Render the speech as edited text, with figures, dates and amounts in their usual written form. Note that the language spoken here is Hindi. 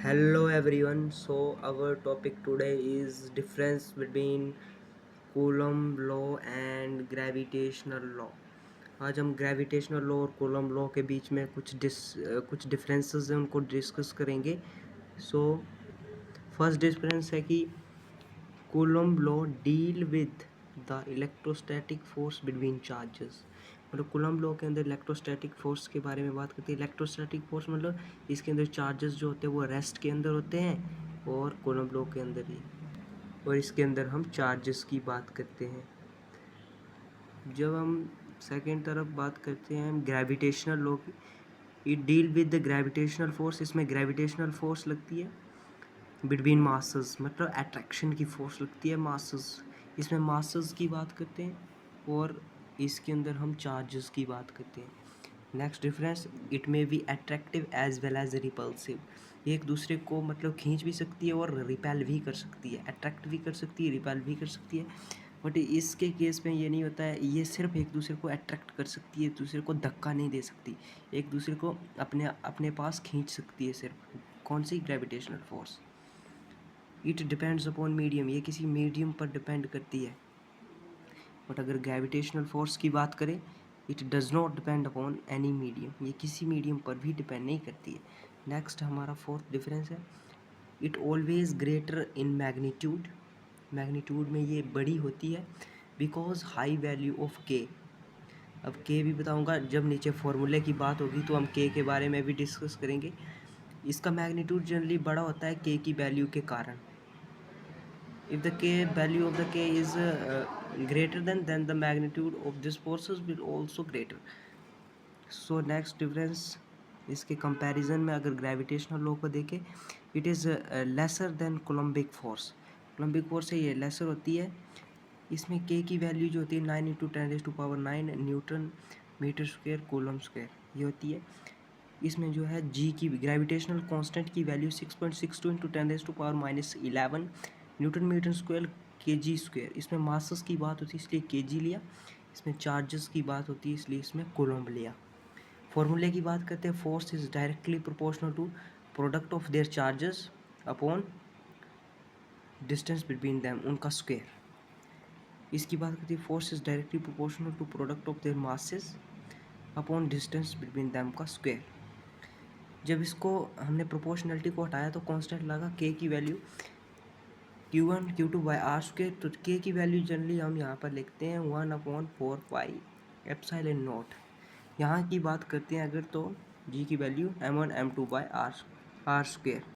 Hello everyone. So our topic today is difference between Coulomb law and gravitational law. आज हम ग्रेविटेशनल लॉ और कूलम्ब लॉ के बीच में कुछ डिफरेंसेस हैं उनको डिस्कस करेंगे. सो फर्स्ट डिफरेंस है कि coulomb law deal with the electrostatic force between charges. मतलब कूलम्ब लॉ के अंदर इलेक्ट्रोस्टैटिक फोर्स के बारे में बात करती है. इलेक्ट्रोस्टैटिक फोर्स मतलब इसके अंदर चार्जेस जो होते हैं वो रेस्ट के अंदर होते हैं और कूलम्ब लॉ के अंदर ही, और इसके अंदर हम चार्जेस की बात करते हैं. जब हम सेकेंड तरफ बात करते हैं ग्रेविटेशनल लॉ की, it deal with the gravitational force. इसमें ग्रेविटेशनल फोर्स लगती है बिटवीन मासेस, मतलब अट्रैक्शन की फोर्स लगती है मासेस. इसमें मासेस की बात करते हैं और इसके अंदर हम चार्जेस की बात करते हैं. Next difference, it may be attractive as well as repulsive. ये एक दूसरे को मतलब खींच भी सकती है और रिपेल भी कर सकती है. अट्रैक्ट भी कर सकती है, रिपेल भी कर सकती है. बट इसके केस में ये नहीं होता है. ये सिर्फ एक दूसरे को अट्रैक्ट कर सकती है, एक दूसरे को धक्का नहीं दे सकती. एक दूसरे को अपने अपने पास खींच सकती है सिर्फ. कौन सी? Gravitational force. It depends upon medium. ये किसी मीडियम पर डिपेंड करती है. बट अगर ग्रेविटेशनल फोर्स की बात करें, it does not depend upon any medium. ये किसी मीडियम पर भी डिपेंड नहीं करती है. नेक्स्ट हमारा फोर्थ डिफरेंस है, it always greater in magnitude. Magnitude में ये बड़ी होती है बिकॉज हाई वैल्यू ऑफ के. अब के भी बताऊंगा जब नीचे फॉर्मूले की बात होगी, तो हम के बारे में भी डिस्कस करेंगे. इसका मैग्नीट्यूड जनरली बड़ा होता है के की वैल्यू के कारण. If the k value of the k is greater than, then the magnitude of this forces will also greater. So next difference, इसके कंपैरिजन में अगर ग्रेविटेशनल लॉ को देखें, it is lesser than coulombic force. Coulombic force से ये लेसर होती है. इसमें k की वैल्यू जो होती है 9 × 10⁻⁹ newton metre square coulomb square ये होती है. इसमें जो है g की ग्रेविटेशनल कांस्टेंट की value 6.62 × 10⁻11 newton metre square K G square. इसमें मासेस की बात होती है इसलिए के जी लिया. इसमें चार्जेस की बात होती है इसलिए इसमें कूलम्ब लिया. फॉर्मूले की बात करते हैं, force is directly proportional to product of their charges upon distance between them, उनका स्क्वायर. इसकी बात करते हैं, force is directly proportional to product of their masses upon distance between them का स्क्वायर. जब इसको हमने प्रोपोर्शनलिटी को हटाया तो कांस्टेंट लगा के की value Q1 Q2 by are square. तो के की वैल्यू जनरली हम यहाँ पर लिखते हैं 1/4 पाई एप्सिलॉन नॉट. यहाँ की बात करते हैं अगर, तो जी की value m1 m2 by are square.